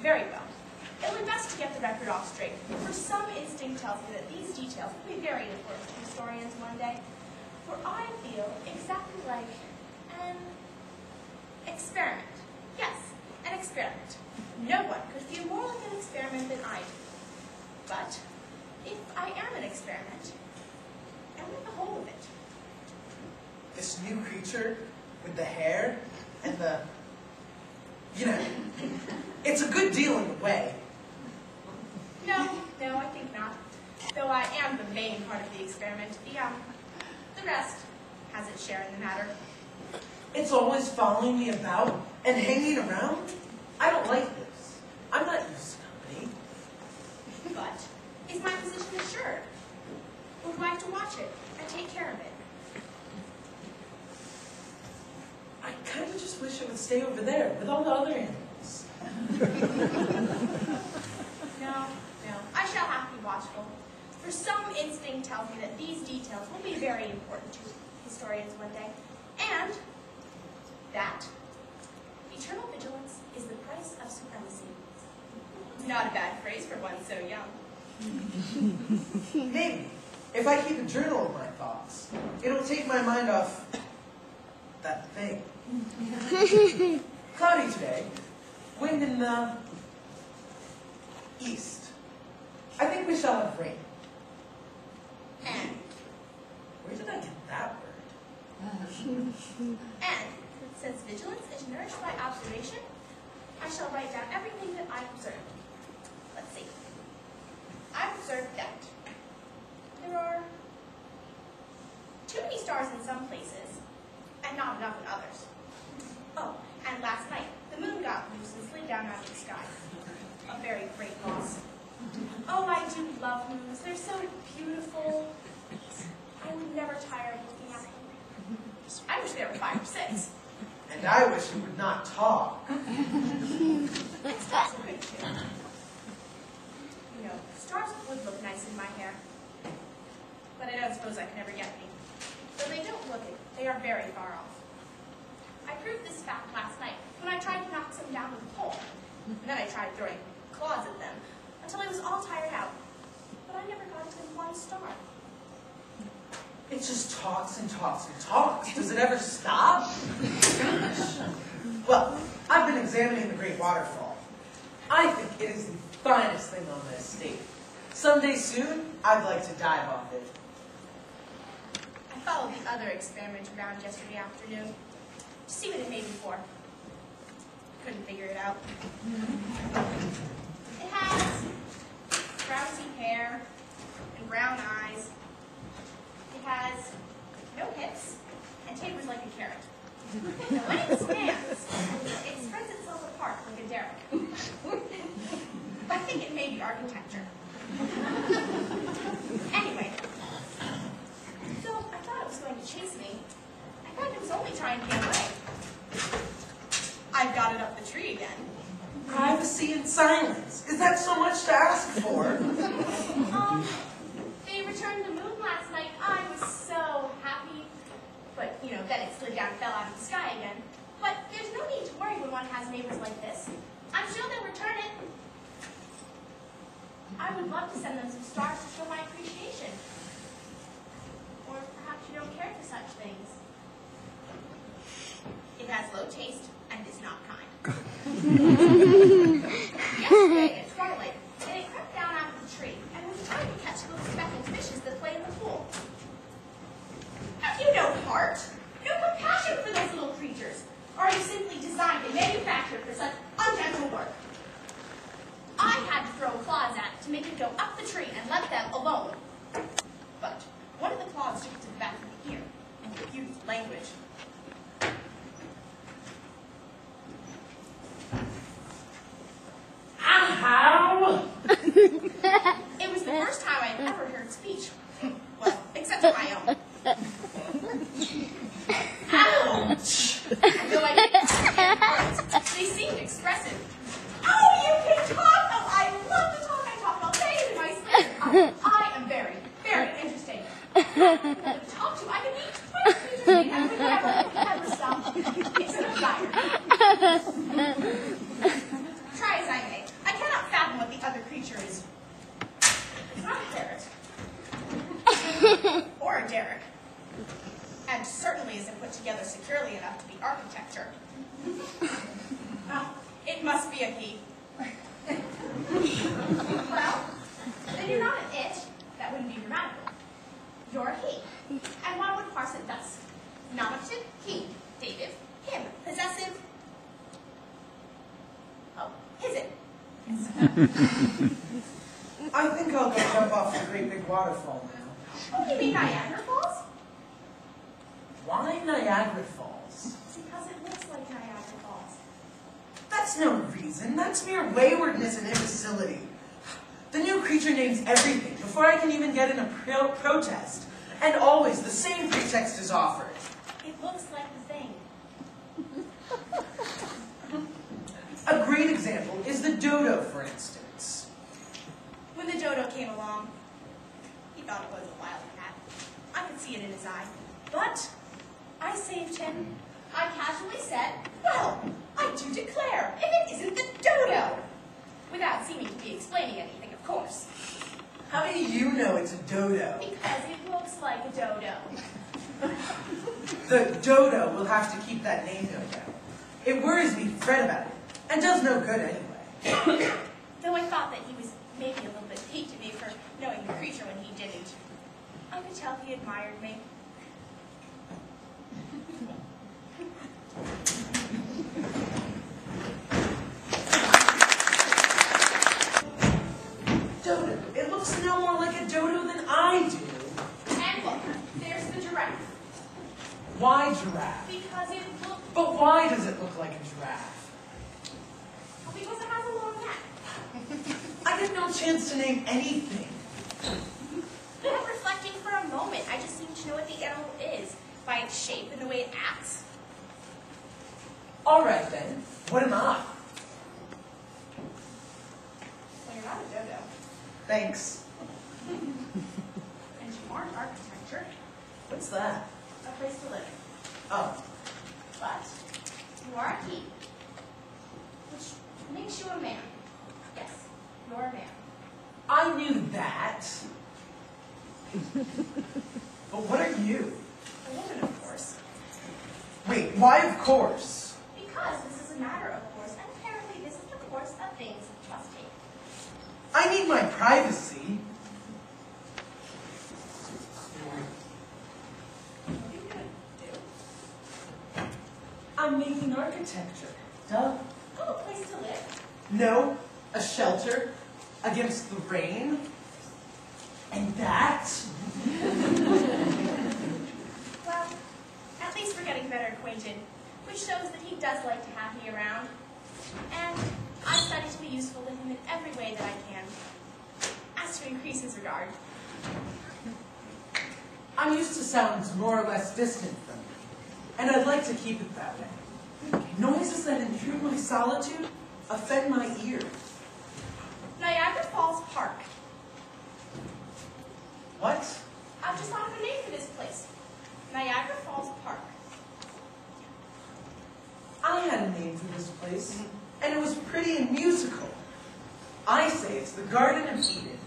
Very well. It would be best to get the record off straight, for some instinct tells me that these details will be very important to historians one day, for I feel exactly like an experiment. Yes, an experiment. No one could feel more like an experiment than I do. But if I am an experiment, am I the whole of it? This new creature with the hair and the, it's a good deal in a way. No, I think not. Though I am the main part of the experiment. The rest has its share in the matter. It's always following me about and hanging around. I don't like this. I'm not used to company. But is my position assured? Or do I have to watch it and take care of it? I kind of just wish it would stay over there with all the other animals. No, I shall have to be watchful. For some instinct tells me that these details will be very important to historians one day, and that eternal vigilance is the price of supremacy. Not a bad phrase for one so young. Maybe, if I keep a journal of my thoughts, it'll take my mind off that thing. Cloudy today, wind in the east. I think we shall have rain. And? Where did I get that word? And, since vigilance is nourished by observation, I shall write down everything that I observed. Let's see. I observed that there are too many stars in some places, and not enough in others. Oh, and last night, the moon got loose and slid down out of the sky. A very great loss. Oh, I do love moons. They're so beautiful. I would never tire of looking at them. I wish there were 5 or 6. And I wish you would not talk. And stars are good too. Stars would look nice in my hair. But I don't suppose I can ever get any. Though they don't look it, they are very far off. I proved this fact last night when I tried to knock some down with a pole. And then I tried throwing claws at them until I was all tired out. But I never got even one star. It just talks and talks and talks. Does it ever stop? Well, I've been examining the Great Waterfall. I think it is the finest thing on the estate. Someday soon, I'd like to dive off it. I followed the other experiment around yesterday afternoon to see what it made me for. Couldn't figure it out. It has frowsy hair and brown eyes. It has no hips and tapers like a carrot. Now when it stands, it spreads itself apart like a derrick. I think it may be architecture. Anyway, so I thought it was going to chase me. I thought it was only trying to get away. I've got it up the tree again. Privacy and silence. Is that so much to ask for? They returned the moon last night. I was so happy. But, then it slid down and fell out of the sky again. But there's no need to worry when one has neighbors like this. I'm sure they'll return it. I would love to send them some stars to show my appreciation. Or perhaps you don't care for such things. It has low taste and is not kind. Yesterday at twilight, it crept down out of the tree and was trying to catch little speckled fishes that play in the pool. Have you no heart? No compassion for those little creatures? Or are you simply designed and manufactured for such ungentle work? I had to throw claws at it to make it go up the tree and let them alone. But one of the claws took it to the back of the ear and confused language. Ow! It was the first time I'd ever heard speech. Well, except for my own. Ouch! Though I didn't understand words, they seemed expressive. Oh, you can talk! Oh, I love to talk. I talk all day in my sleep. I am very, very interesting. I can talk to. I can be quite interesting. I would never stop. It's an desire. Try as I may, the other creature is not a ferret. Or a derrick. And certainly isn't put together securely enough to be architecture. It must be a he. Well, then you're not an it. That wouldn't be grammatical. You're a he. And one would parse it thus. Nominative, he. Dative, him. Possessive, his it. Yes. I think I'll go jump off the great big waterfall now. Oh, you mean Niagara Falls? Why Niagara Falls? Because it looks like Niagara Falls. That's no reason. That's mere waywardness and imbecility. The new creature names everything before I can even get in a protest. And always the same pretext is offered. It looks like the thing. A great example is the dodo, for instance. When the dodo came along, he thought it was a wildcat. I could see it in his eye. But I saved him. I casually said, well, I do declare, if it isn't the dodo. Without seeming to be explaining anything, of course. How do you know it's a dodo? Because it looks like a dodo. The dodo will have to keep that name, no doubt. It worries me to fret about it, and does no good anyway. Though I thought that he was maybe a little bit piqued at me for knowing the creature when he didn't. I could tell he admired me. Dodo. It looks no more like a dodo than I do. And look, there's the giraffe. Why giraffe? Because it looks... But why does it look like a giraffe? Because it has a long neck. I get no chance to name anything. I'm not reflecting for a moment. I just seem to know what the animal is by its shape and the way it acts. All right, then. What am I? Well, you're not a dodo. Thanks. And you aren't architecture. What's that? A place to live. Oh. But you are a he, which makes you a man. Yes, you're a man. I knew that. But what are you? A woman, of course. Wait, why of course? Because this is a matter of course, and apparently this is the course of things you must take. I need my privacy. What are you going to do? I'm making architecture. Duh. Oh, a place to live. No, a shelter against the rain. And that? Well, at least we're getting better acquainted, which shows that he does like to have me around. And I study to be useful to him in every way that I can, as to increase his regard. I'm used to sounds more or less distant from me, and I'd like to keep it that way. Noises that intrude my solitude offend my ear. Niagara Falls Park. What? I've just thought of a name for this place. Niagara Falls Park. I had a name for this place, and it was pretty and musical. I say it's the Garden of Eden.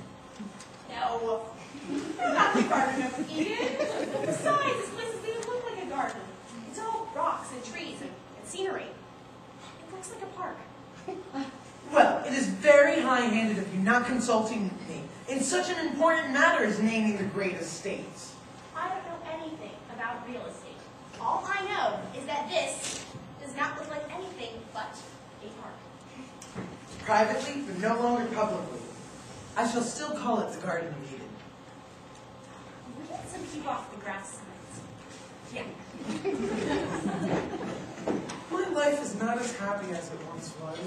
No, not the Garden of Eden. Besides, this place doesn't even look like a garden. It's all rocks and trees and scenery. It looks like a park. Well, it is very high-handed of you not consulting me in such an important matter as naming the great estate. I don't know anything about real estate. All I know is that this does not look like anything but a park. Privately, but no longer publicly, I shall still call it the Garden of Eden. We get some keep off the grass signs. Yeah. My life is not as happy as it once was.